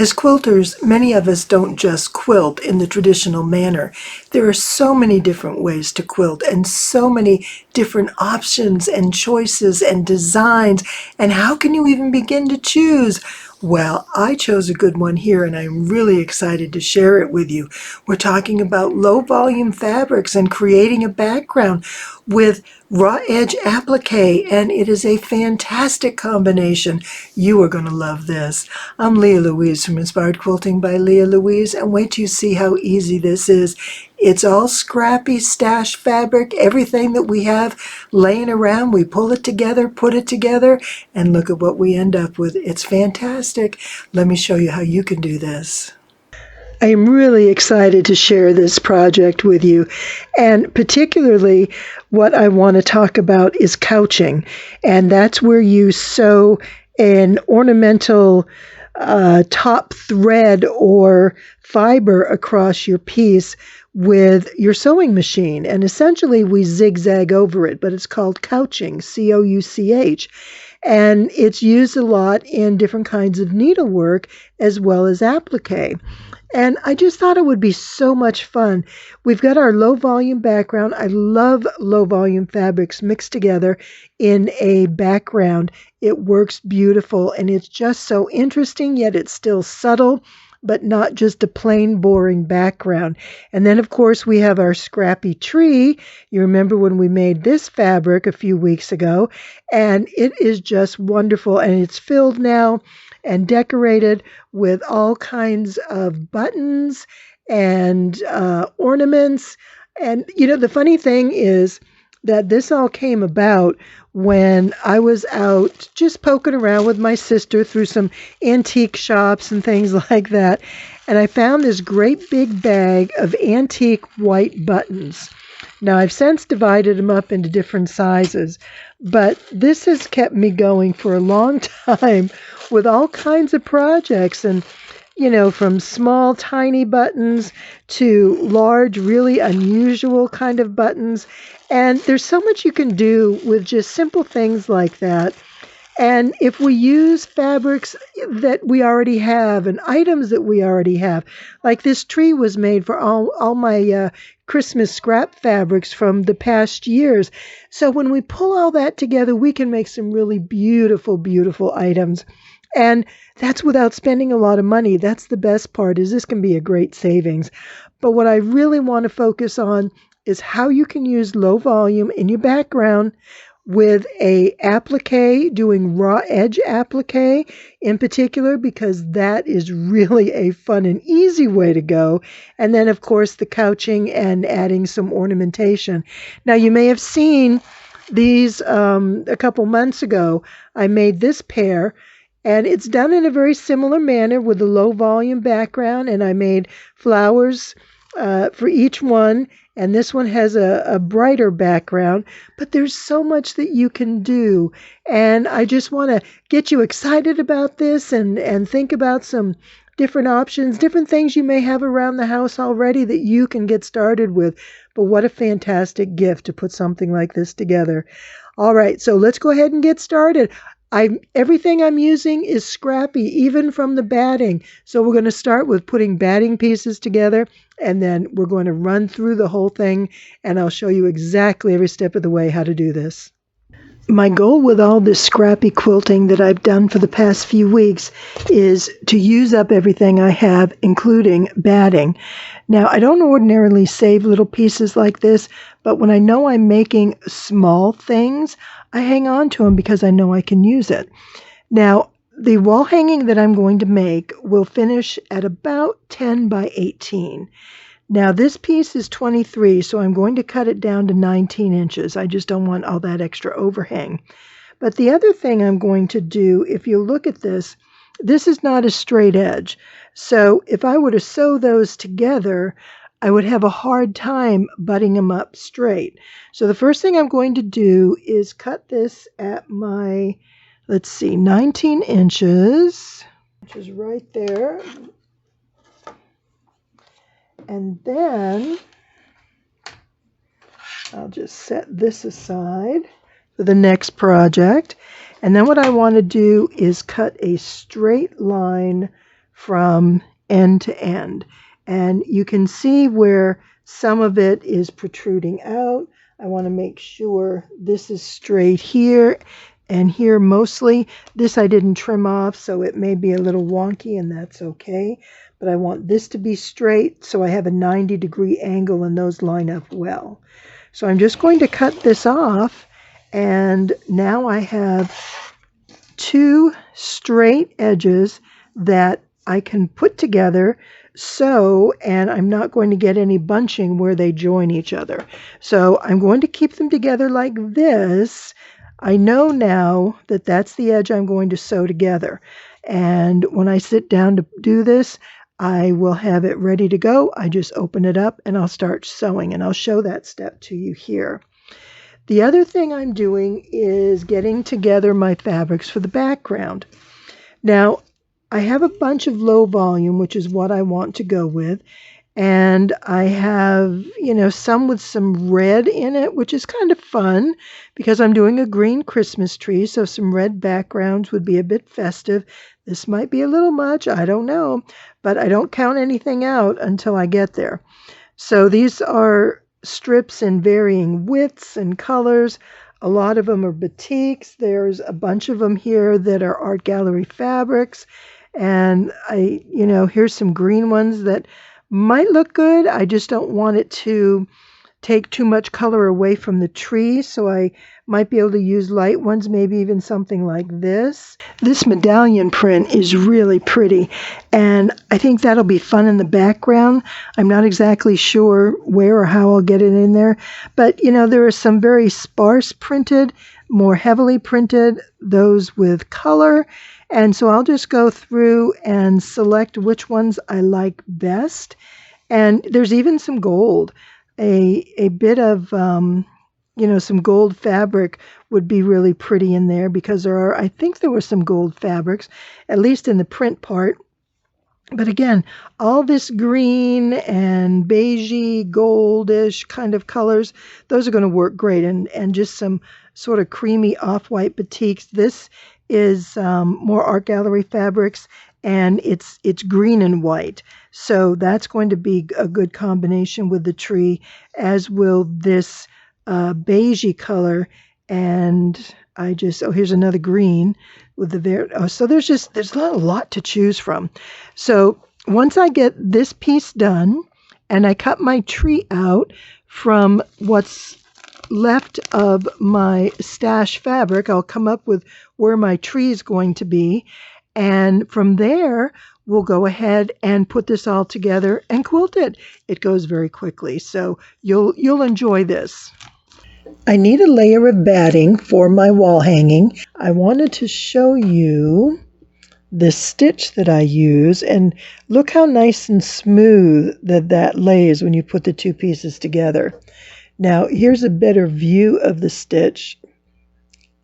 As quilters, many of us don't just quilt in the traditional manner. There are so many different ways to quilt and so many different options and choices and designs. And how can you even begin to choose? Well, I chose a good one here and I'm really excited to share it with you. We're talking about low volume fabrics and creating a background with raw edge applique, and it is a fantastic combination. You are going to love this. I'm Louise from Inspired Quilting by Louise, and wait till you see how easy this is. It's all scrappy stash fabric, everything that we have laying around, we pull it together, put it together, and look at what we end up with. It's fantastic. Let me show you how you can do this. I am really excited to share this project with you, and particularly what I want to talk about is couching, and that's where you sew an ornamental top thread or fiber across your piece with your sewing machine, and essentially we zigzag over it, but it's called couching, C-O-U-C-H. And it's used a lot in different kinds of needlework as well as applique. And I just thought it would be so much fun. We've got our low volume background. I love low volume fabrics mixed together in a background. It works beautiful and it's just so interesting, yet it's still subtle, but not just a plain boring background. And then of course we have our scrappy tree. You remember when we made this fabric a few weeks ago, and it is just wonderful, and it's filled now and decorated with all kinds of buttons and ornaments. And you know, the funny thing is that this all came about when I was out just poking around with my sister through some antique shops and things like that. And I found this great big bag of antique white buttons. Now, I've since divided them up into different sizes, but this has kept me going for a long time with all kinds of projects, and you know, from small tiny buttons to large, really unusual kind of buttons. And there's so much you can do with just simple things like that. And if we use fabrics that we already have and items that we already have, like this tree was made for all my Christmas scrap fabrics from the past years. So when we pull all that together, we can make some really beautiful, beautiful items. And that's without spending a lot of money. That's the best part, is this can be a great savings. But what I really want to focus on is how you can use low volume in your background with a applique, doing raw edge applique in particular, because that is really a fun and easy way to go. And then of course the couching and adding some ornamentation. Now you may have seen these a couple months ago. I made this pair, and it's done in a very similar manner with a low volume background, and I made flowers for each one, and this one has a brighter background, but there's so much that you can do, and I just want to get you excited about this and think about some different options, different things you may have around the house already that you can get started with. But what a fantastic gift to put something like this together. All right, so let's go ahead and get started. Everything I'm using is scrappy, even from the batting. So we're going to start with putting batting pieces together, and then we're going to run through the whole thing, and I'll show you exactly every step of the way how to do this. My goal with all this scrappy quilting that I've done for the past few weeks is to use up everything I have, including batting. Now, I don't ordinarily save little pieces like this, but when I know I'm making small things, I hang on to them because I know I can use it. Now, the wall hanging that I'm going to make will finish at about 10 by 18. Now, this piece is 23, so I'm going to cut it down to 19 inches. I just don't want all that extra overhang. But the other thing I'm going to do, if you look at this, this is not a straight edge. So if I were to sew those together, I would have a hard time butting them up straight. So the first thing I'm going to do is cut this at my, 19 inches, which is right there. And then I'll just set this aside for the next project. And then what I want to do is cut a straight line from end to end. And you can see where some of it is protruding out. I want to make sure this is straight here and here mostly. This I didn't trim off, so it may be a little wonky, and that's okay. But I want this to be straight, so I have a 90-degree angle and those line up well. So I'm just going to cut this off, and now I have two straight edges that I can put together, and I'm not going to get any bunching where they join each other. So I'm going to keep them together like this. I know now that that's the edge I'm going to sew together. And when I sit down to do this, I will have it ready to go. I just open it up and I'll start sewing, and I'll show that step to you here. The other thing I'm doing is getting together my fabrics for the background. Now, I have a bunch of low volume, which is what I want to go with. And I have, some with some red in it, which is kind of fun because I'm doing a green Christmas tree. So some red backgrounds would be a bit festive. This might be a little much, I don't know, but I don't count anything out until I get there. So these are strips in varying widths and colors. A lot of them are batiks. There's a bunch of them here that are art gallery fabrics. And here's some green ones that might look good. I just don't want it to take too much color away from the tree, so I might be able to use light ones, maybe even something like this. This medallion print is really pretty, and I think that'll be fun in the background. I'm not exactly sure where or how I'll get it in there, but there are some very sparse printed, more heavily printed, those with color. And so I'll just go through and select which ones I like best. And there's even some gold. A bit of, some gold fabric would be really pretty in there because I think there were some gold fabrics, at least in the print part. But again, all this green and beigey, goldish kind of colors, those are going to work great. And just some sort of creamy off-white batiks. This is more art gallery fabrics, and it's green and white. So that's going to be a good combination with the tree, as will this beigey color. And here's another green with the so there's a lot to choose from. So once I get this piece done and I cut my tree out from what's left of my stash fabric, I'll come up with where my tree is going to be, and from there we'll go ahead and put this all together and quilt it. It goes very quickly, so you'll enjoy this. I need a layer of batting for my wall hanging. I wanted to show you the stitch that I use, and look how nice and smooth that lays when you put the two pieces together. Now, here's a better view of the stitch.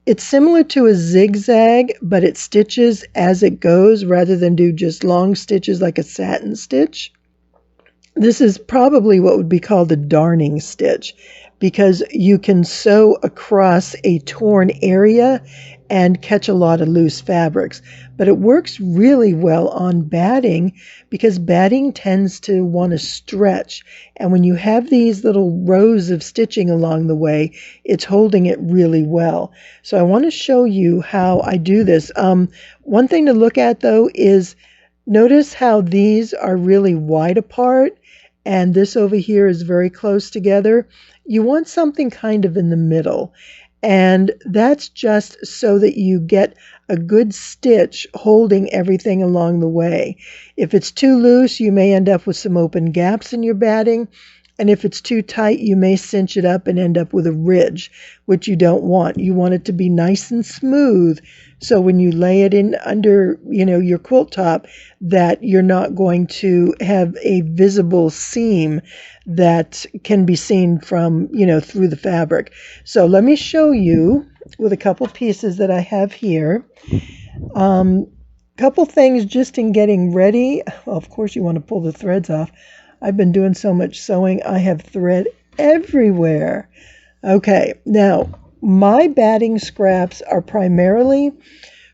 It's similar to a zigzag, but it stitches as it goes rather than do just long stitches like a satin stitch. This is probably what would be called a darning stitch because you can sew across a torn area and catch a lot of loose fabrics. But it works really well on batting because batting tends to want to stretch. And when you have these little rows of stitching along the way, it's holding it really well. So I want to show you how I do this. One thing to look at though is notice how these are really wide apart and this over here is very close together. You want something kind of in the middle. And that's just so that you get a good stitch holding everything along the way. If it's too loose, you may end up with some open gaps in your batting. And if it's too tight, you may cinch it up and end up with a ridge, which you don't want. You want it to be nice and smooth. So when you lay it in under, your quilt top, that you're not going to have a visible seam that can be seen from, through the fabric. So let me show you with a couple pieces that I have here. Couple things just in getting ready. Well, of course, you want to pull the threads off. I've been doing so much sewing, I have thread everywhere. Okay, now my batting scraps are primarily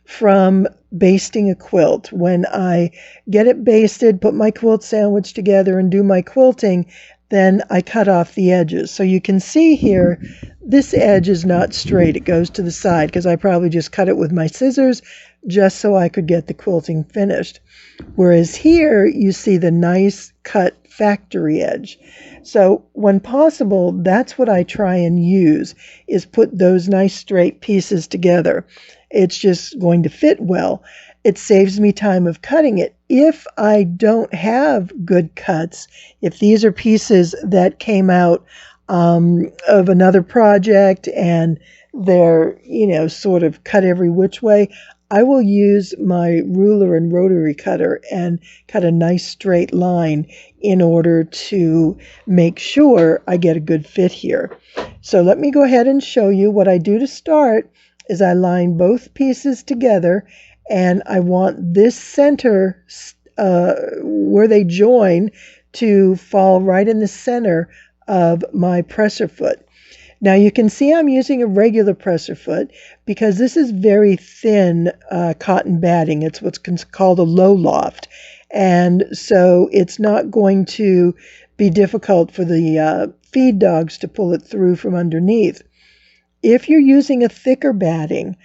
from basting a quilt. When I get it basted, put my quilt sandwich together and do my quilting, then I cut off the edges. So you can see here, this edge is not straight. It goes to the side because I probably just cut it with my scissors just so I could get the quilting finished. Whereas here, you see the nice cut factory edge. So when possible, that's what I try and use, is put those nice straight pieces together. It's just going to fit well. It saves me time of cutting it. If I don't have good cuts, if these are pieces that came out of another project and they're, sort of cut every which way, I will use my ruler and rotary cutter and cut a nice straight line in order to make sure I get a good fit here. So let me go ahead and show you what I do to start. Is I line both pieces together, and I want this center where they join to fall right in the center of my presser foot. Now you can see I'm using a regular presser foot because this is very thin cotton batting. It's what's called a low loft. And so it's not going to be difficult for the feed dogs to pull it through from underneath. If you're using a thicker batting,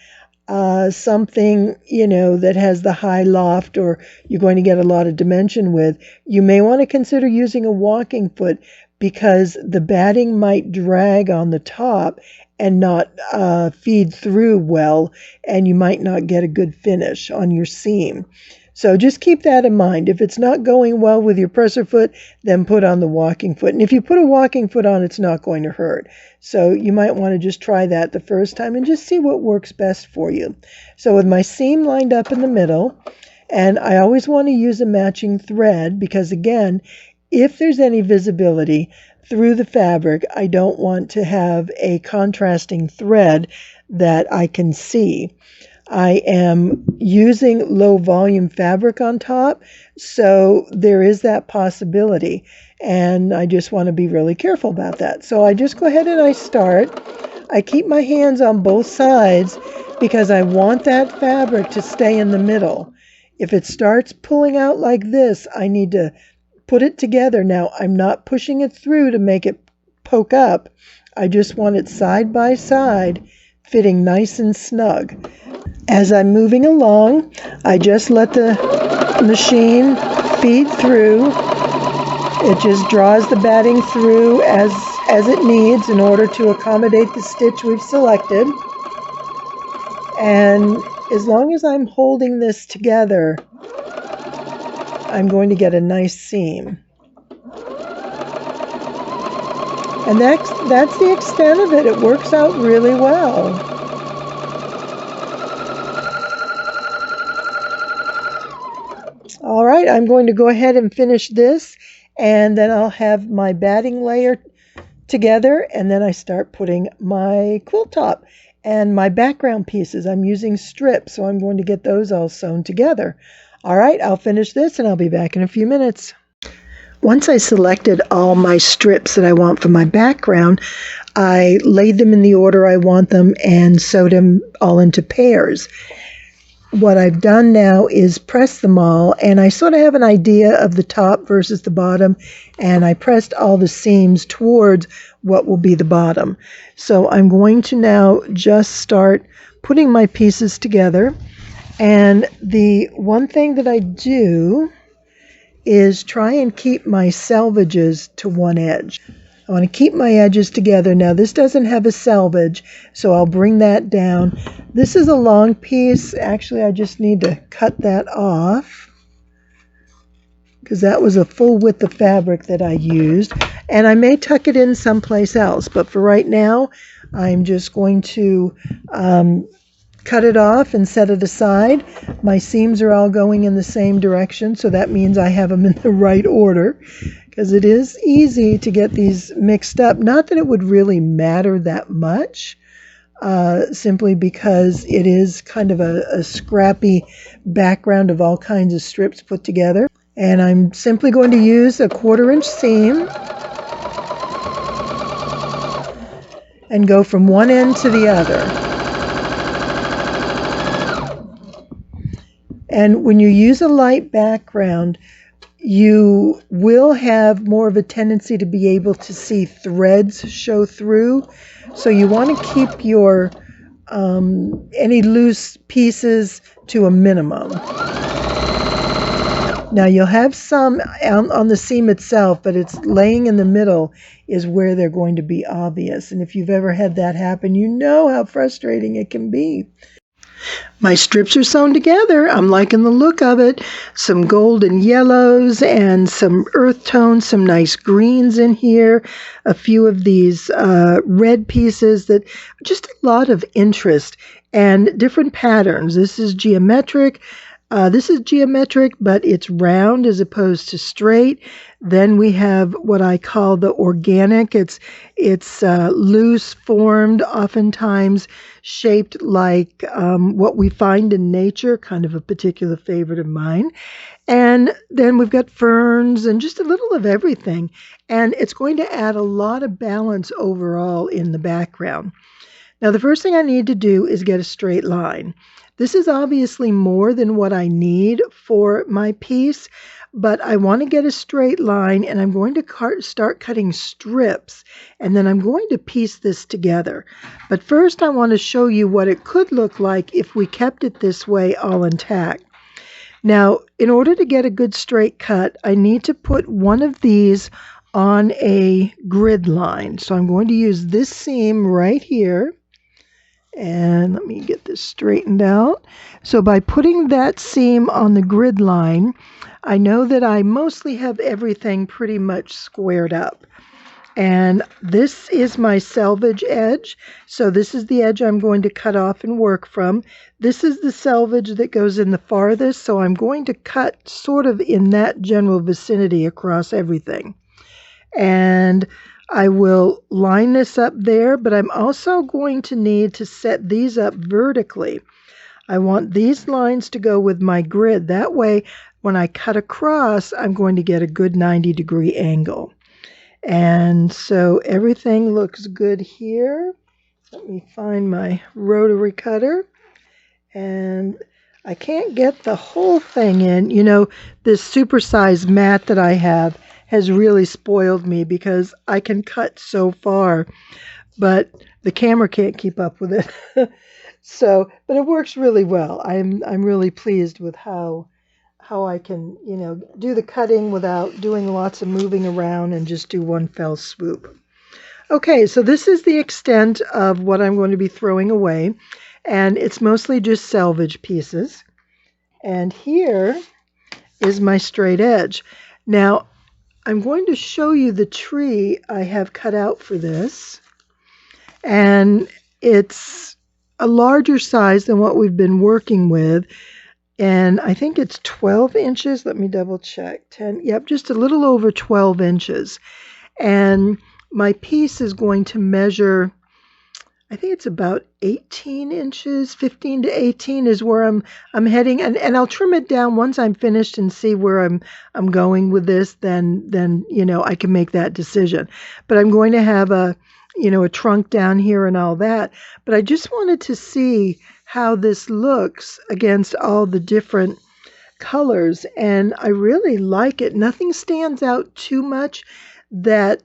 something, that has the high loft or you're going to get a lot of dimension with, you may want to consider using a walking foot because the batting might drag on the top and not feed through well, and you might not get a good finish on your seam. So just keep that in mind. If it's not going well with your presser foot, then put on the walking foot. And if you put a walking foot on, it's not going to hurt. So you might want to just try that the first time and just see what works best for you. So with my seam lined up in the middle, and I always want to use a matching thread because, again, if there's any visibility through the fabric, I don't want to have a contrasting thread that I can see. I am using low volume fabric on top, so there is that possibility, and I just want to be really careful about that. So I just go ahead and I start. I keep my hands on both sides because I want that fabric to stay in the middle. If it starts pulling out like this, I need to put it together. Now, I'm not pushing it through to make it poke up. I just want it side by side, fitting nice and snug. As I'm moving along, I just let the machine feed through. It just draws the batting through as it needs in order to accommodate the stitch we've selected. And as long as I'm holding this together, I'm going to get a nice seam. And that's the extent of it. It works out really well. All right, I'm going to go ahead and finish this, and then I'll have my batting layer together, and then I start putting my quilt top and my background pieces. I'm using strips, so I'm going to get those all sewn together. All right, I'll finish this and I'll be back in a few minutes. Once I selected all my strips that I want for my background, I laid them in the order I want them and sewed them all into pairs. What I've done now is press them all, and I sort of have an idea of the top versus the bottom, and I pressed all the seams towards what will be the bottom. So I'm going to now just start putting my pieces together. And the one thing that I do is try and keep my selvages to one edge. I want to keep my edges together. Now this doesn't have a selvage, so I'll bring that down. This is a long piece. Actually, I just need to cut that off because that was a full width of fabric that I used. And I may tuck it in someplace else, but for right now, I'm just going to cut it off and set it aside. My seams are all going in the same direction, so that means I have them in the right order, because it is easy to get these mixed up. Not that it would really matter that much, simply because it is kind of a scrappy background of all kinds of strips put together. And I'm simply going to use a 1/4 inch seam and go from one end to the other. And when you use a light background, you will have more of a tendency to be able to see threads show through. So you want to keep your any loose pieces to a minimum. Now you'll have some on the seam itself, but it's laying in the middle is where they're going to be obvious. And if you've ever had that happen, you know how frustrating it can be. My strips are sewn together. I'm liking the look of it. Some golden yellows and some earth tones, some nice greens in here. A few of these red pieces that just a lot of interest and different patterns. This is geometric. But it's round as opposed to straight. Then we have what I call the organic. It's loose formed, oftentimes shaped like what we find in nature, kind of a particular favorite of mine. And then we've got ferns and just a little of everything. And it's going to add a lot of balance overall in the background. Now, the first thing I need to do is get a straight line. This is obviously more than what I need for my piece, but I want to get a straight line, and I'm going to start cutting strips, and then I'm going to piece this together. But first I want to show you what it could look like if we kept it this way all intact. Now, in order to get a good straight cut, I need to put one of these on a grid line. So I'm going to use this seam right here. And let me get this straightened out. So by putting that seam on the grid line, I know that I mostly have everything pretty much squared up. And this is my selvage edge. So this is the edge I'm going to cut off and work from. This is the selvage that goes in the farthest. So I'm going to cut sort of in that general vicinity across everything. And I will line this up there, but I'm also going to need to set these up vertically. I want these lines to go with my grid. That way, when I cut across, I'm going to get a good 90-degree angle. And so everything looks good here. Let me find my rotary cutter. And I can't get the whole thing in. You know, this supersized mat that I have has really spoiled me because I can cut so far, but the camera can't keep up with it. But it works really well. I'm really pleased with how I can, do the cutting without doing lots of moving around and just do one fell swoop. Okay, so this is the extent of what I'm going to be throwing away, and it's mostly just selvage pieces. And here is my straight edge. Now, I'm going to show you the tree I have cut out for this, and it's a larger size than what we've been working with, and I think it's 12 inches. Let me double check. 10, yep, just a little over 12 inches. And my piece is going to measure, I think it's about 18 inches, 15 to 18 is where I'm heading, and I'll trim it down once I'm finished and see where I'm going with this. Then I can make that decision. But I'm going to have a trunk down here and all that. But I just wanted to see how this looks against all the different colors, and I really like it. Nothing stands out too much that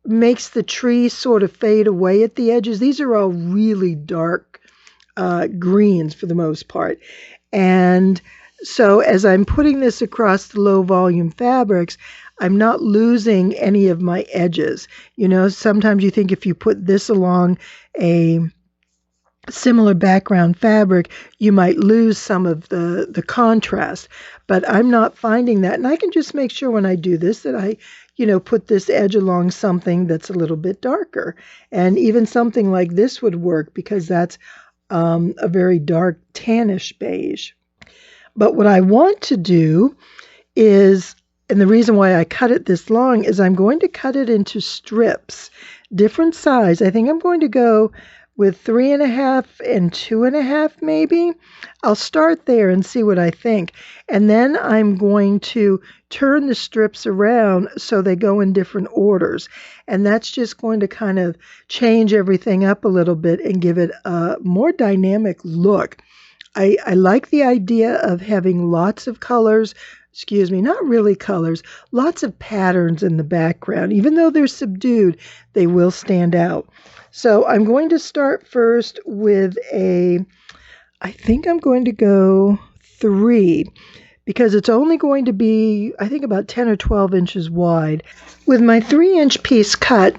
makes the tree sort of fade away at the edges. These are all really dark greens for the most part. And so as I'm putting this across the low volume fabrics, I'm not losing any of my edges. Sometimes you think if you put this along a similar background fabric, you might lose some of the contrast. But I'm not finding that. And I can just make sure when I do this that I put this edge along something that's a little bit darker. And even something like this would work because that's a very dark tannish beige. But what I want to do is, and the reason why I cut it this long is I'm going to cut it into strips, different size. I think I'm going to go with 3.5 and 2.5 maybe. I'll start there and see what I think. And then I'm going to turn the strips around so they go in different orders. And that's just going to kind of change everything up a little bit and give it a more dynamic look. I like the idea of having lots of colors, excuse me, not really colors, lots of patterns in the background. Even though they're subdued, they will stand out. So I'm going to start first with I think I'm going to go 3 because it's only going to be, I think, about 10 or 12 inches wide. With my 3-inch piece cut,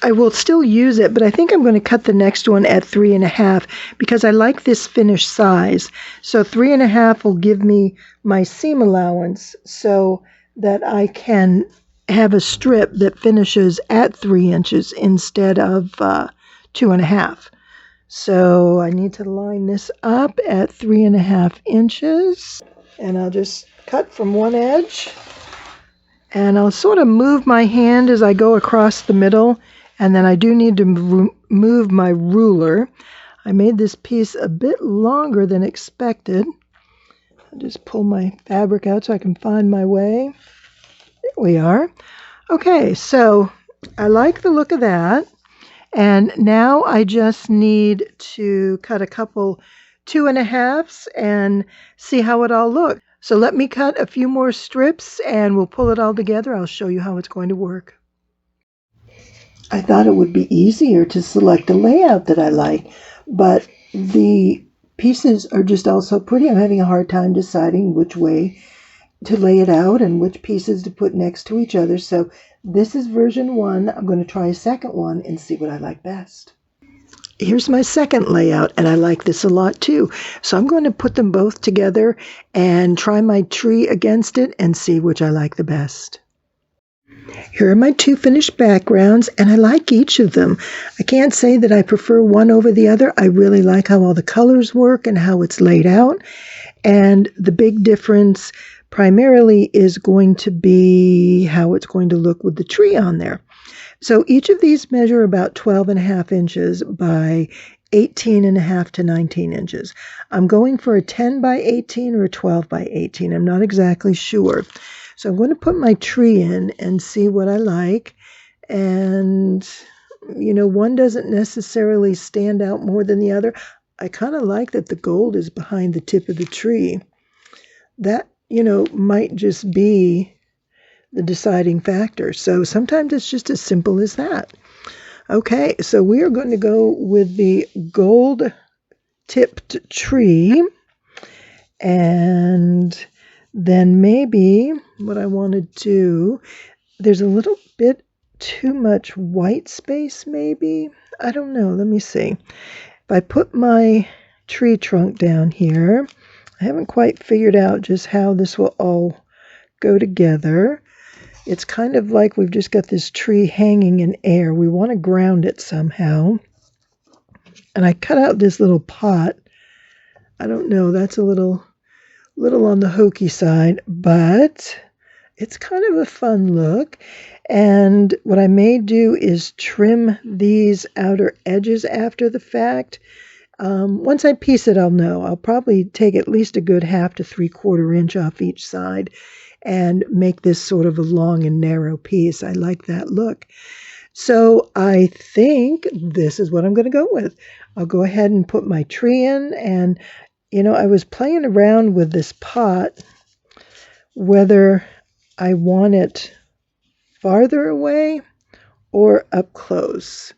I will still use it, but I think I'm going to cut the next one at 3.5 because I like this finished size. So 3.5 will give me my seam allowance so that I can have a strip that finishes at 3 inches instead of 2.5. So I need to line this up at 3.5 inches, and I'll just cut from one edge, and I'll sort of move my hand as I go across the middle. And then I do need to move my ruler. I made this piece a bit longer than expected. I'll just pull my fabric out so I can find my way. There we are. Okay, so I like the look of that. And now I just need to cut a couple 2.5s and see how it all looks. So let me cut a few more strips and we'll pull it all together. I'll show you how it's going to work. I thought it would be easier to select a layout that I like, but the pieces are just all so pretty. I'm having a hard time deciding which way to lay it out and which pieces to put next to each other. So this is version 1. I'm going to try a second one and see what I like best. Here's my second layout, and I like this a lot too. So I'm going to put them both together and try my tree against it and see which I like the best. Here are my 2 finished backgrounds, and I like each of them. I can't say that I prefer one over the other. I really like how all the colors work and how it's laid out. And the big difference primarily is going to be how it's going to look with the tree on there. So each of these measure about 12.5 inches by 18.5 to 19 inches. I'm going for a 10 by 18 or a 12 by 18. I'm not exactly sure. So I'm going to put my tree in and see what I like. And, you know, one doesn't necessarily stand out more than the other. I kind of like that the gold is behind the tip of the tree. That, you know, might just be the deciding factor. So sometimes it's just as simple as that. Okay, so we are going to go with the gold tipped tree. And then maybe what I want to do, there's a little bit too much white space maybe. I don't know. Let me see. If I put my tree trunk down here, I haven't quite figured out just how this will all go together. It's kind of like we've just got this tree hanging in air. We want to ground it somehow. And I cut out this little pot. I don't know. That's a little on the hokey side, but it's kind of a fun look. And what I may do is trim these outer edges after the fact. Once I piece it, I'll know. I'll probably take at least a good 1/2 to 3/4 inch off each side and make this sort of a long and narrow piece. I like that look. So I think this is what I'm going to go with. I'll go ahead and put my tree in, and you know, I was playing around with this pot, whether I want it farther away or up close.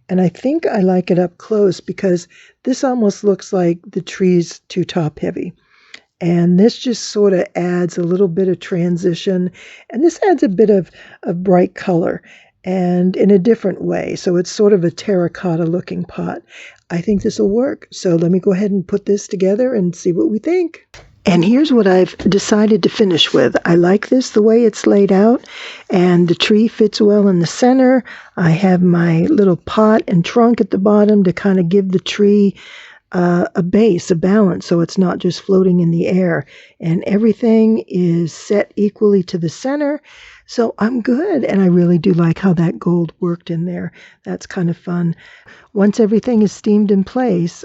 And I think I like it up close because this almost looks like the tree's too top heavy. And this just sort of adds a little bit of transition. And this adds a bit of bright color and in a different way. So it's sort of a terracotta looking pot. I think this will work. So let me go ahead and put this together and see what we think. And here's what I've decided to finish with. I like this the way it's laid out, and the tree fits well in the center. I have my little pot and trunk at the bottom to kind of give the tree a base, a balance, so it's not just floating in the air. And everything is set equally to the center, so I'm good. And I really do like how that gold worked in there. That's kind of fun. Once everything is steamed in place,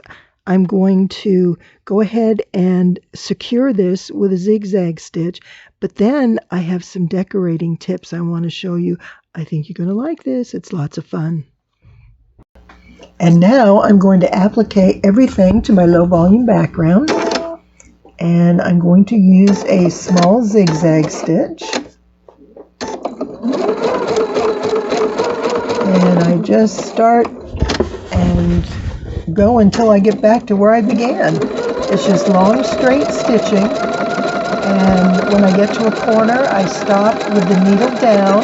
I'm going to go ahead and secure this with a zigzag stitch, but then I have some decorating tips I want to show you. I think you're going to like this. It's lots of fun. And now I'm going to applique everything to my low volume background. And I'm going to use a small zigzag stitch. And I just start and go until I get back to where I began. It's just long straight stitching, and when I get to a corner I stop with the needle down,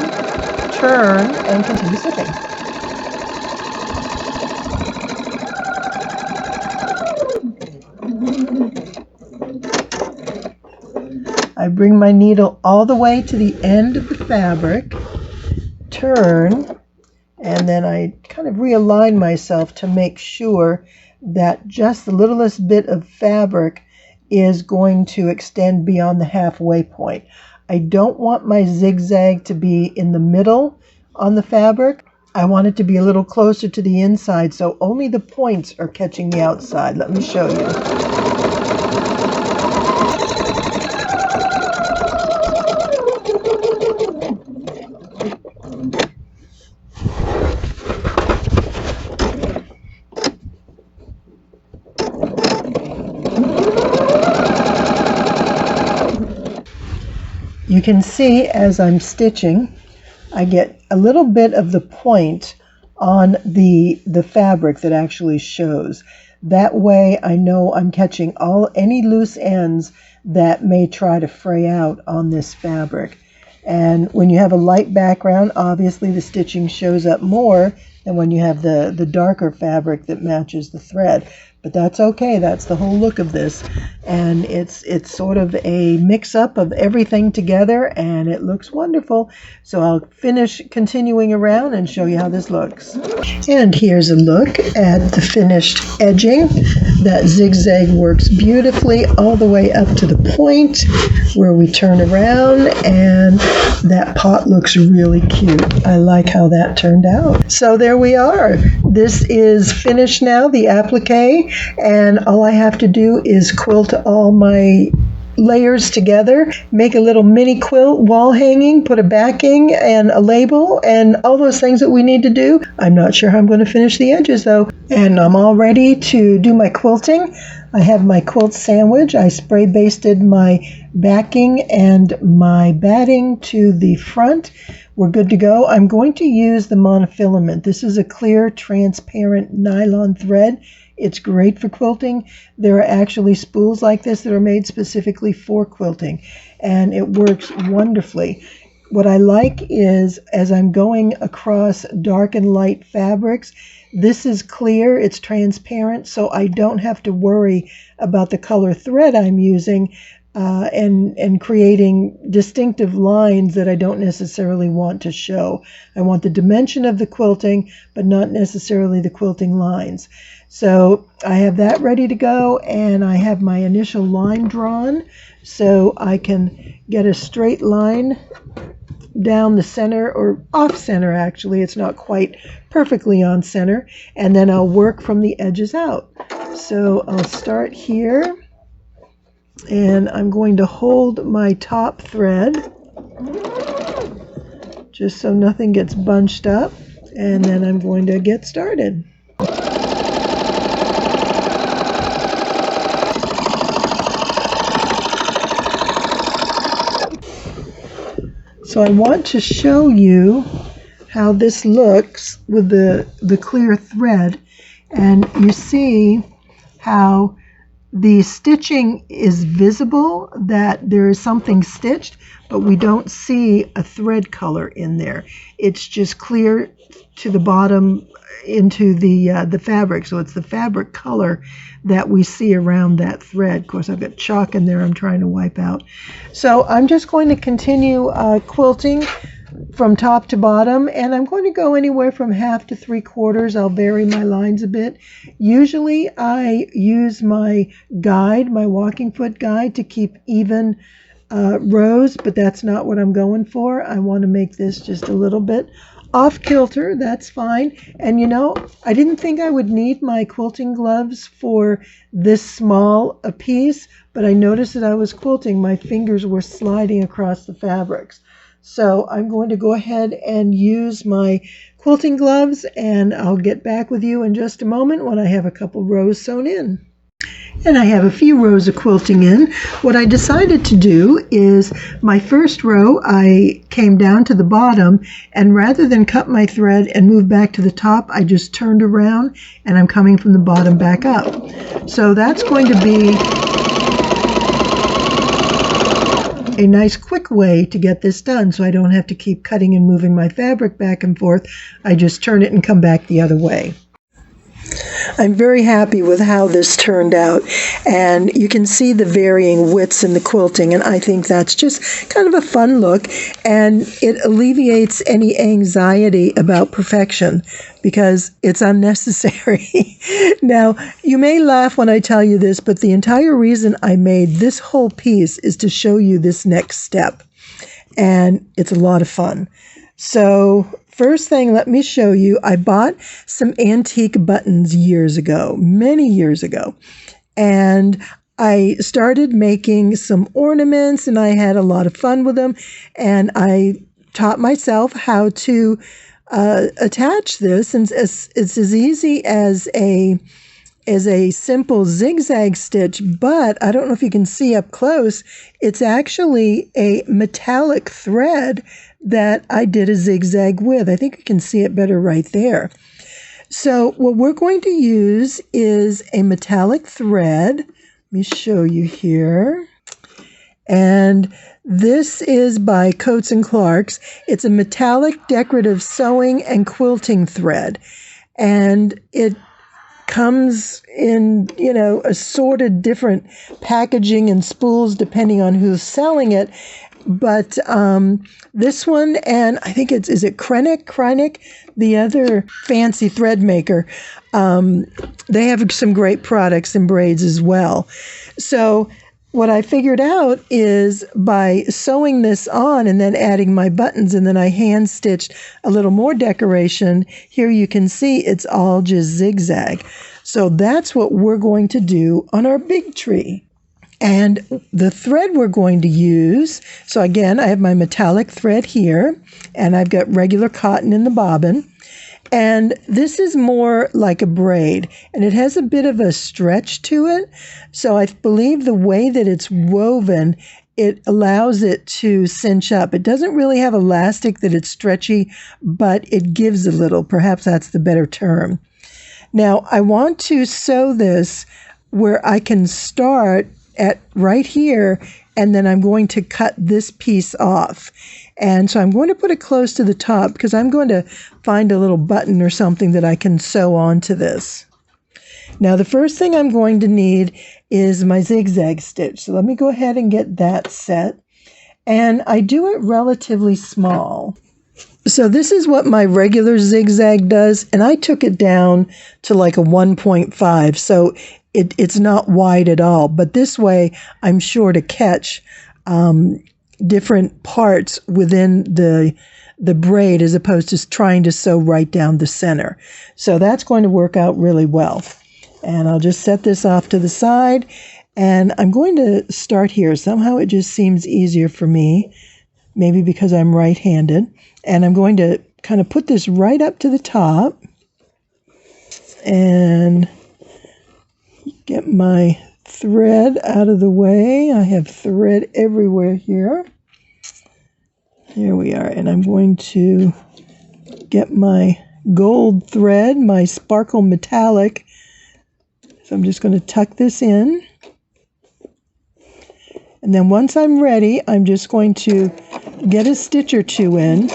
turn, and continue stitching. I bring my needle all the way to the end of the fabric, turn, and then I kind of realign myself to make sure that just the littlest bit of fabric is going to extend beyond the halfway point. I don't want my zigzag to be in the middle on the fabric. I want it to be a little closer to the inside, so only the points are catching the outside. Let me show you. You can see as I'm stitching, I get a little bit of the point on the fabric that actually shows. That way I know I'm catching any loose ends that may try to fray out on this fabric. And when you have a light background, obviously the stitching shows up more than when you have the darker fabric that matches the thread. But that's okay. That's the whole look of this. And it's sort of a mix-up of everything together, and it looks wonderful. So I'll finish continuing around and show you how this looks. And here's a look at the finished edging. That zigzag works beautifully all the way up to the point where we turn around, and that pot looks really cute. I like how that turned out. So there we are. This is finished now, the applique. And all I have to do is quilt all my layers together, make a little mini quilt wall hanging, put a backing and a label and all those things that we need to do. I'm not sure how I'm going to finish the edges though. And I'm all ready to do my quilting. I have my quilt sandwich. I spray basted my backing and my batting to the front. We're good to go. I'm going to use the monofilament. This is a clear, transparent nylon thread. It's great for quilting. There are actually spools like this that are made specifically for quilting, and it works wonderfully. What I like is, as I'm going across dark and light fabrics, this is clear, it's transparent, so I don't have to worry about the color thread I'm using and creating distinctive lines that I don't necessarily want to show. I want the dimension of the quilting, but not necessarily the quilting lines. So I have that ready to go, and I have my initial line drawn so I can get a straight line down the center, or off center actually. It's not quite perfectly on center, and then I'll work from the edges out. So I'll start here, and I'm going to hold my top thread just so nothing gets bunched up, and then I'm going to get started. So I want to show you how this looks with the clear thread, and you see how the stitching is visible, that there is something stitched, but we don't see a thread color in there. It's just clear to the bottom into the fabric, so it's the fabric color that we see around that thread. Of course, I've got chalk in there I'm trying to wipe out. So I'm just going to continue quilting from top to bottom, and I'm going to go anywhere from 1/2 to 3/4. I'll vary my lines a bit. Usually I use my guide, my walking foot guide, to keep even rows, but that's not what I'm going for. I want to make this just a little bit off kilter. That's fine. And you know, I didn't think I would need my quilting gloves for this small a piece, but I noticed that I was quilting, my fingers were sliding across the fabrics. So I'm going to go ahead and use my quilting gloves, and I'll get back with you in just a moment when I have a couple rows sewn in. And I have a few rows of quilting in. What I decided to do is my first row, I came down to the bottom, and rather than cut my thread and move back to the top, I just turned around and I'm coming from the bottom back up. So that's going to be a nice quick way to get this done, so I don't have to keep cutting and moving my fabric back and forth. I just turn it and come back the other way. I'm very happy with how this turned out, and you can see the varying widths in the quilting, and I think that's just kind of a fun look, and it alleviates any anxiety about perfection because it's unnecessary. Now, you may laugh when I tell you this, but the entire reason I made this whole piece is to show you this next step, and it's a lot of fun. So first thing, let me show you, I bought some antique buttons years ago, many years ago, and I started making some ornaments, and I had a lot of fun with them, and I taught myself how to attach this, and it's as easy as a simple zigzag stitch, but I don't know if you can see up close, it's actually a metallic thread that I did a zigzag with. I think you can see it better right there. So what we're going to use is a metallic thread. Let me show you here. And this is by Coats & Clark's. It's a metallic decorative sewing and quilting thread. And it comes in, assorted different packaging and spools depending on who's selling it. But this one, and I think is it Kreinik, the other fancy thread maker, they have some great products and braids as well. So what I figured out is by sewing this on and then adding my buttons, and then I hand stitched a little more decoration. Here you can see it's all just zigzag. So that's what we're going to do on our big tree. And the thread we're going to use, so again, I have my metallic thread here, and I've got regular cotton in the bobbin. And this is more like a braid, and it has a bit of a stretch to it. So I believe the way that it's woven, it allows it to cinch up. It doesn't really have elastic that it's stretchy, but it gives a little. Perhaps that's the better term. Now, I want to sew this where I can start at right here, and then I'm going to cut this piece off. And so I'm going to put it close to the top because I'm going to find a little button or something that I can sew onto this. Now the first thing I'm going to need is my zigzag stitch. So let me go ahead and get that set. And I do it relatively small. So this is what my regular zigzag does, and I took it down to like a 1.5. So it's not wide at all, but this way I'm sure to catch different parts within the braid as opposed to trying to sew right down the center. So that's going to work out really well. And I'll just set this off to the side, and I'm going to start here. Somehow it just seems easier for me, maybe because I'm right-handed. And I'm going to kind of put this right up to the top and get my thread out of the way. I have thread everywhere here. Here we are. And I'm going to get my gold thread, my sparkle metallic. So I'm just going to tuck this in. And then once I'm ready, I'm just going to get a stitch or two in.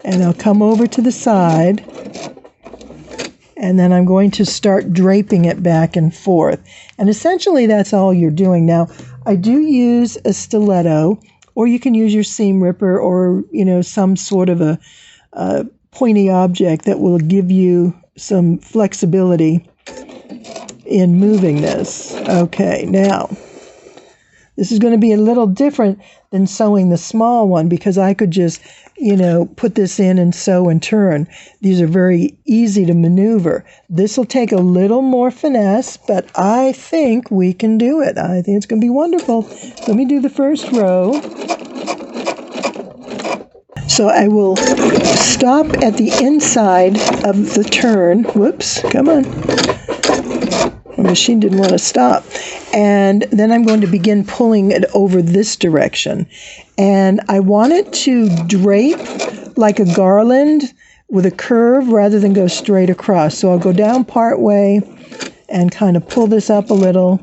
And I'll come over to the side. And then I'm going to start draping it back and forth. And essentially that's all you're doing. Now, I do use a stiletto, or you can use your seam ripper, or, some sort of a pointy object that will give you some flexibility in moving this. Okay, now, this is going to be a little different than sewing the small one because I could just, put this in and sew and turn. These are very easy to maneuver. This will take a little more finesse, but I think we can do it. I think it's going to be wonderful. Let me do the first row. So I will stop at the inside of the turn. Whoops, come on. machine didn't want to stop. And then I'm going to begin pulling it over this direction. And I want it to drape like a garland with a curve rather than go straight across. So I'll go down part way and kind of pull this up a little.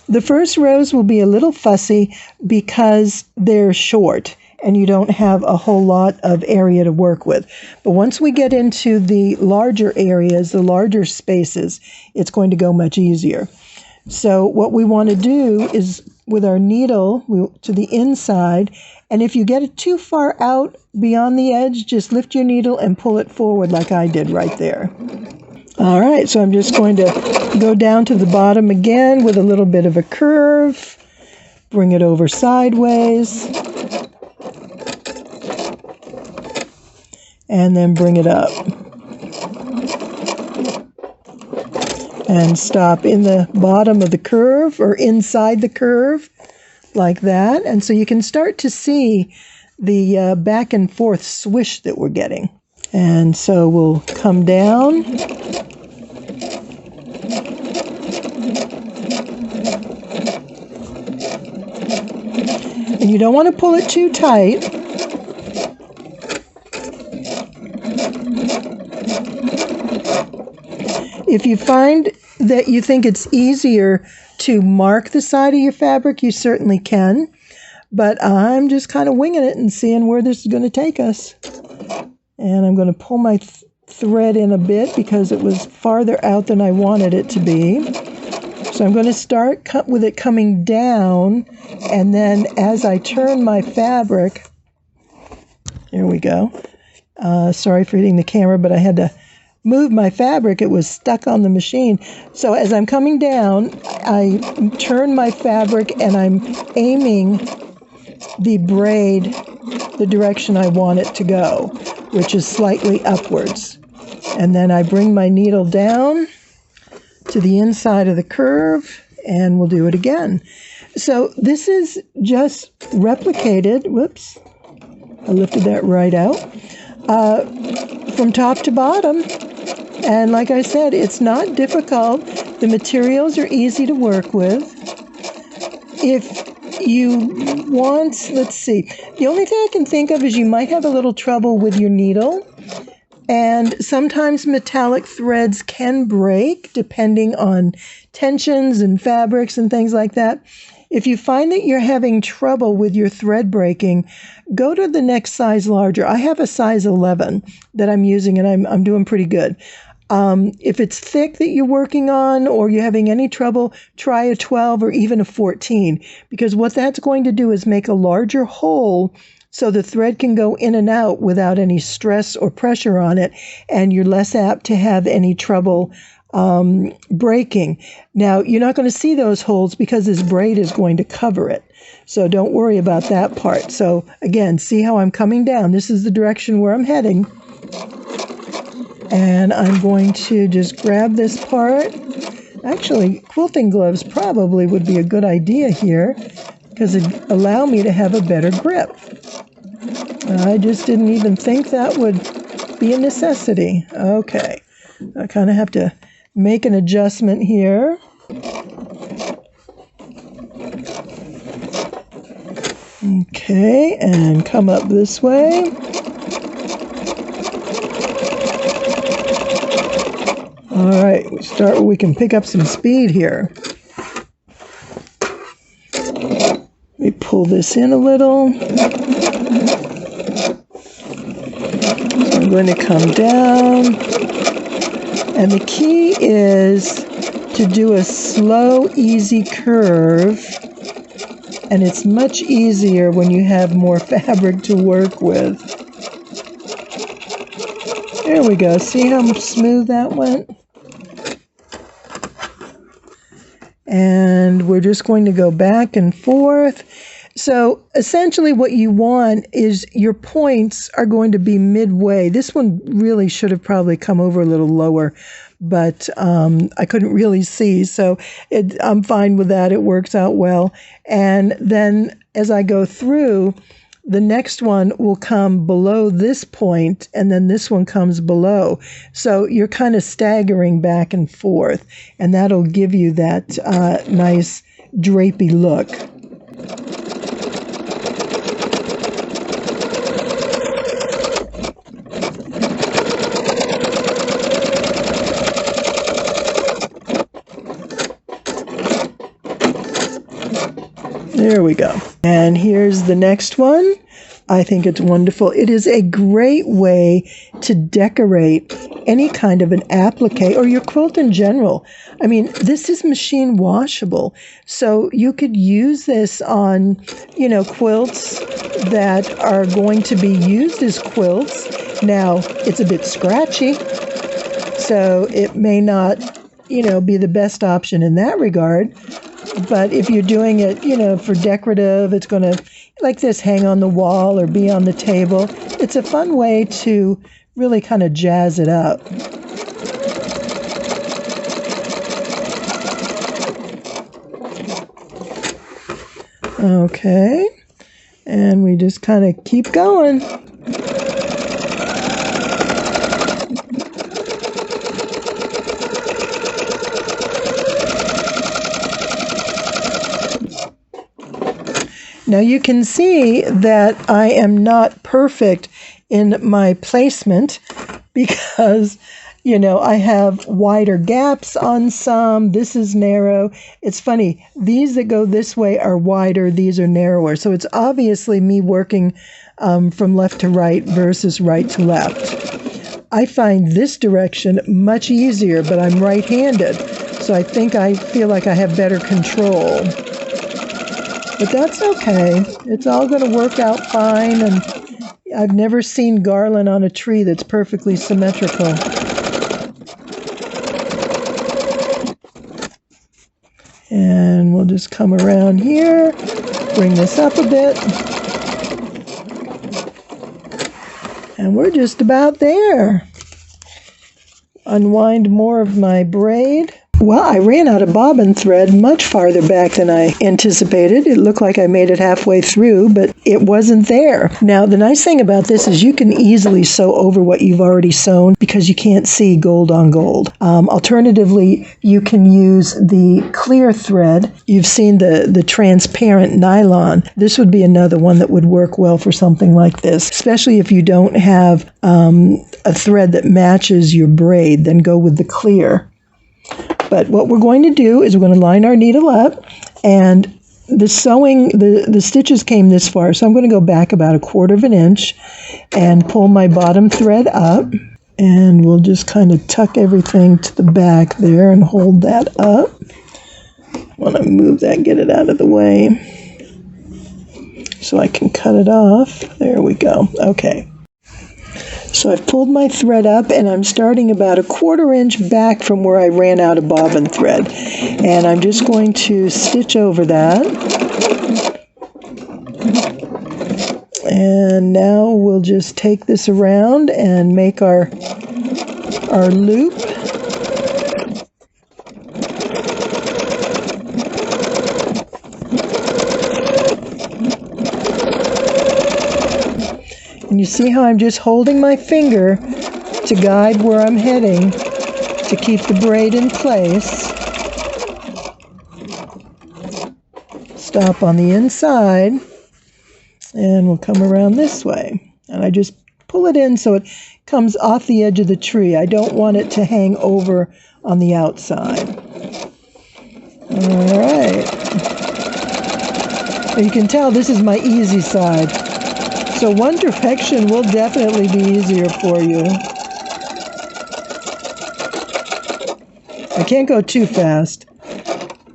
The first rows will be a little fussy because they're short and you don't have a whole lot of area to work with. But once we get into the larger areas, the larger spaces, it's going to go much easier. So what we want to do is with our needle to the inside, and if you get it too far out beyond the edge, just lift your needle and pull it forward like I did right there. All right, so I'm just going to go down to the bottom again with a little bit of a curve, bring it over sideways, and then bring it up. And stop in the bottom of the curve or inside the curve like that. And so you can start to see the back and forth swish that we're getting. And so we'll come down. And you don't want to pull it too tight. If you find that you think it's easier to mark the side of your fabric, you certainly can. But I'm just kind of winging it and seeing where this is going to take us. And I'm going to pull my thread in a bit because it was farther out than I wanted it to be. So I'm going to start with it coming down, and then as I turn my fabric, there we go. Sorry for hitting the camera, but I had to move my fabric. It was stuck on the machine. So as I'm coming down, I turn my fabric and I'm aiming the braid the direction I want it to go, which is slightly upwards. And then I bring my needle down to the inside of the curve, and we'll do it again. So this is just replicated. Whoops, I lifted that right out. From top to bottom. And like I said, it's not difficult. The materials are easy to work with. If you want, let's see, the only thing I can think of is you might have a little trouble with your needle. And sometimes metallic threads can break depending on tensions and fabrics and things like that. If you find that you're having trouble with your thread breaking, go to the next size larger. I have a size 11 that I'm using, and I'm doing pretty good. If it's thick that you're working on or you're having any trouble, try a 12 or even a 14, because what that's going to do is make a larger hole so the thread can go in and out without any stress or pressure on it, and you're less apt to have any trouble breaking. Now, you're not going to see those holes because this braid is going to cover it. So don't worry about that part. So again, see how I'm coming down. This is the direction where I'm heading. And I'm going to just grab this part. Actually, quilting gloves probably would be a good idea here because it allow me to have a better grip. I just didn't even think that would be a necessity. Okay, I kind of have to make an adjustment here. Okay, and come up this way. All right, we can pick up some speed here. We pull this in a little. So I'm going to come down. And the key is to do a slow, easy curve. And it's much easier when you have more fabric to work with. There we go. See how smooth that went? And we're just going to go back and forth. So essentially what you want is your points are going to be midway. This one really should have probably come over a little lower, but I couldn't really see. So I'm fine with that. It works out well. And then as I go through, the next one will come below this point, and then this one comes below. So you're kind of staggering back and forth, and that'll give you that nice drapey look. There we go. And here's the next one. I think it's wonderful. It is a great way to decorate any kind of an applique or your quilt in general. I mean, this is machine washable. So you could use this on, quilts that are going to be used as quilts. Now, it's a bit scratchy, so it may not, be the best option in that regard. But if you're doing it, for decorative, it's going to, like this, hang on the wall or be on the table. It's a fun way to really kind of jazz it up. Okay, and we just kind of keep going. Now you can see that I am not perfect in my placement because, I have wider gaps on some. This is narrow. It's funny. These that go this way are wider. These are narrower. So it's obviously me working from left to right versus right to left. I find this direction much easier, but I'm right-handed. So I think I feel like I have better control. But that's okay. It's all going to work out fine, and I've never seen garland on a tree that's perfectly symmetrical. And we'll just come around here, bring this up a bit. And we're just about there. Unwind more of my braid. Well, I ran out of bobbin thread much farther back than I anticipated. It looked like I made it halfway through, but it wasn't there. Now, the nice thing about this is you can easily sew over what you've already sewn because you can't see gold on gold. Alternatively, you can use the clear thread. You've seen the transparent nylon. This would be another one that would work well for something like this, especially if you don't have a thread that matches your braid, then go with the clear. But what we're going to do is we're going to line our needle up, and the sewing, the stitches came this far, so I'm going to go back about 1/4 inch and pull my bottom thread up, and we'll just kind of tuck everything to the back there and hold that up. I want to move that, get it out of the way so I can cut it off. There we go. Okay. So I've pulled my thread up, and I'm starting about 1/4 inch back from where I ran out of bobbin thread. And I'm just going to stitch over that. And now we'll just take this around and make our loop. And you see how I'm just holding my finger to guide where I'm heading to keep the braid in place. Stop on the inside, and we'll come around this way. And I just pull it in so it comes off the edge of the tree. I don't want it to hang over on the outside. All right. And you can tell this is my easy side. So one direction will definitely be easier for you. I can't go too fast.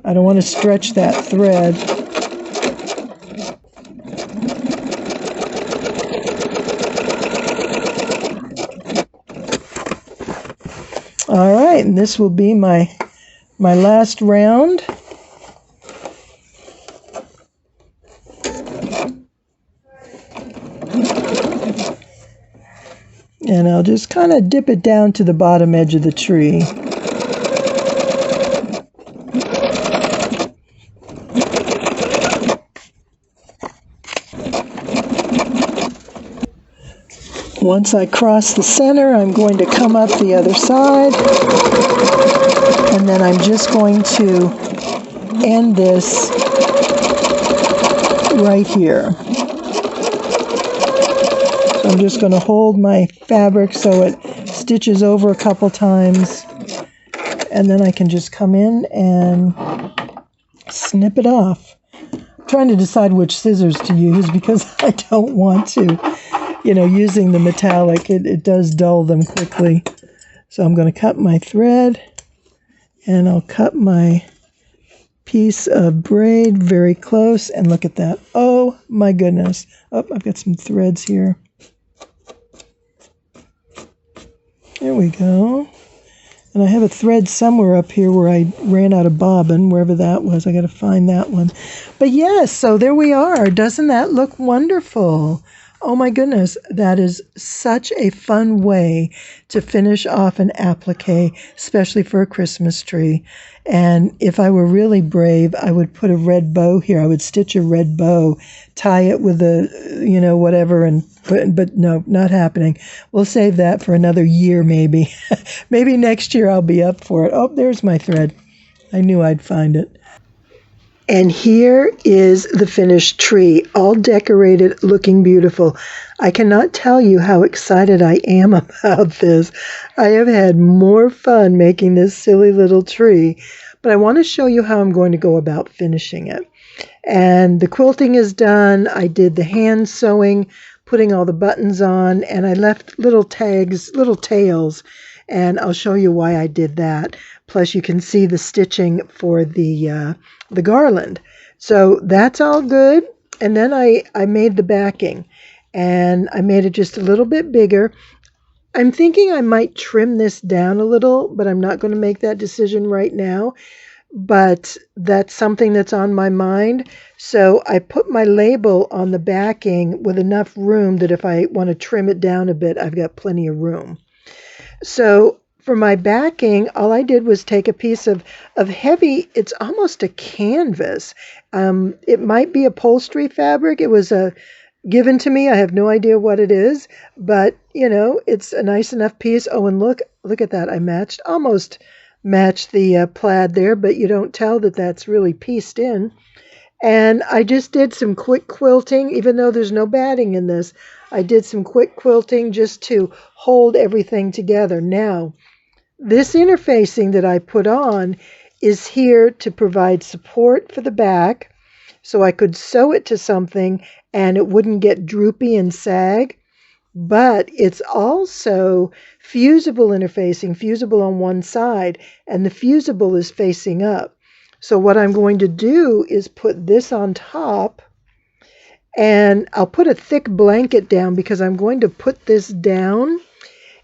I don't want to stretch that thread. All right, and this will be my last round. And I'll just kind of dip it down to the bottom edge of the tree. Once I cross the center, I'm going to come up the other side, and then I'm just going to end this right here. So I'm just going to hold my fabric so it stitches over a couple times, and then I can just come in and snip it off. I'm trying to decide which scissors to use because I don't want to, using the metallic, it does dull them quickly. So I'm going to cut my thread, and I'll cut my piece of braid very close, and look at that. Oh my goodness. Oh, I've got some threads here. There we go. And I have a thread somewhere up here where I ran out of bobbin, wherever that was. I got to find that one. But yes, so there we are. Doesn't that look wonderful? Oh my goodness, that is such a fun way to finish off an applique, especially for a Christmas tree. And if I were really brave, I would put a red bow here. I would stitch a red bow, tie it with a, whatever, and but no, not happening. We'll save that for another year, maybe. Maybe next year I'll be up for it. Oh, there's my thread. I knew I'd find it. And here is the finished tree, all decorated, looking beautiful. I cannot tell you how excited I am about this. I have had more fun making this silly little tree, but I want to show you how I'm going to go about finishing it. And the quilting is done. I did the hand sewing, putting all the buttons on, and I left little tags, little tails, and I'll show you why I did that. Plus you can see the stitching for the garland. So that's all good. And then I made the backing, and I made it just a little bit bigger. I'm thinking I might trim this down a little, but I'm not going to make that decision right now. But that's something that's on my mind. So I put my label on the backing with enough room that if I want to trim it down a bit, I've got plenty of room. So for my backing, all I did was take a piece of heavy, it's almost a canvas. It might be upholstery fabric. It was given to me. I have no idea what it is, but it's a nice enough piece. Oh, and look at that. I almost matched the plaid there, but you don't tell that that's really pieced in. And I just did some quick quilting, even though there's no batting in this. I did some quick quilting just to hold everything together. Now, this interfacing that I put on is here to provide support for the back, so I could sew it to something and it wouldn't get droopy and sag. But it's also fusible interfacing, fusible on one side, and the fusible is facing up. So what I'm going to do is put this on top, and I'll put a thick blanket down because I'm going to put this down,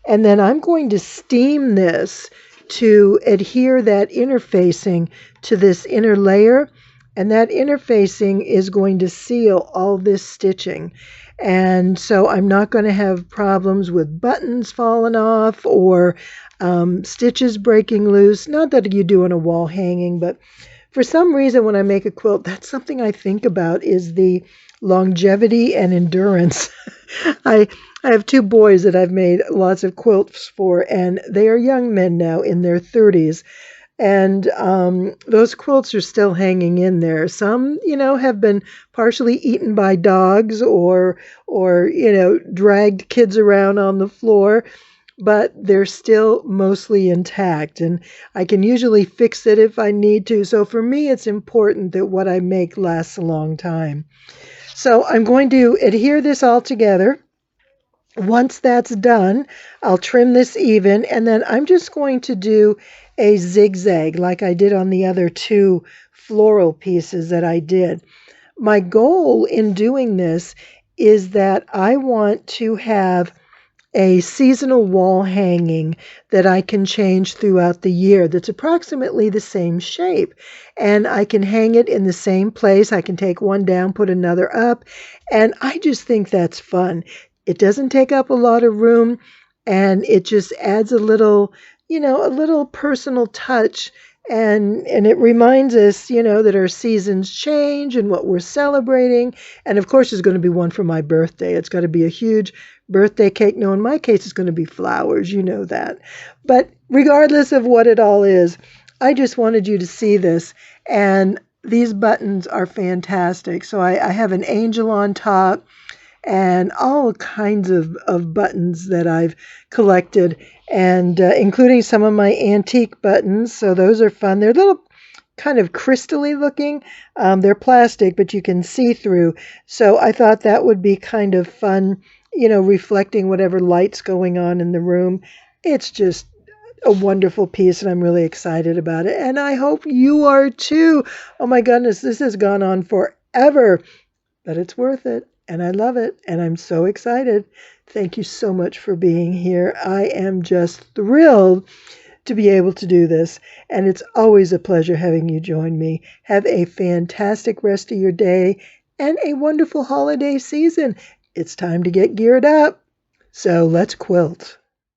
and then I'm going to steam this to adhere that interfacing to this inner layer, and that interfacing is going to seal all this stitching. And so I'm not going to have problems with buttons falling off or stitches breaking loose. Not that you do on a wall hanging, but for some reason when I make a quilt, that's something I think about, is the longevity and endurance. I have two boys that I've made lots of quilts for, and they are young men now in their 30s. And those quilts are still hanging in there. Some, have been partially eaten by dogs or dragged kids around on the floor, but they're still mostly intact. And I can usually fix it if I need to. So for me, it's important that what I make lasts a long time. So I'm going to adhere this all together. Once that's done, I'll trim this even, and then I'm just going to do a zigzag like I did on the other two floral pieces that I did. My goal in doing this is that I want to have a seasonal wall hanging that I can change throughout the year that's approximately the same shape. And I can hang it in the same place. I can take one down, put another up, and I just think that's fun. It doesn't take up a lot of room, and it just adds a little personal touch And it reminds us, that our seasons change and what we're celebrating. And of course, there's going to be one for my birthday. It's got to be a huge birthday cake. No, in my case, it's going to be flowers. You know that. But regardless of what it all is, I just wanted you to see this. And these buttons are fantastic. So I have an angel on top and all kinds of buttons that I've collected, and including some of my antique buttons. So those are fun. They're little kind of crystally looking. They're plastic, but you can see through. So I thought that would be kind of fun, reflecting whatever light's going on in the room. It's just a wonderful piece, and I'm really excited about it. And I hope you are too. Oh my goodness, this has gone on forever, but it's worth it. And I love it, and I'm so excited. Thank you so much for being here. I am just thrilled to be able to do this, and it's always a pleasure having you join me. Have a fantastic rest of your day and a wonderful holiday season. It's time to get geared up. So let's quilt.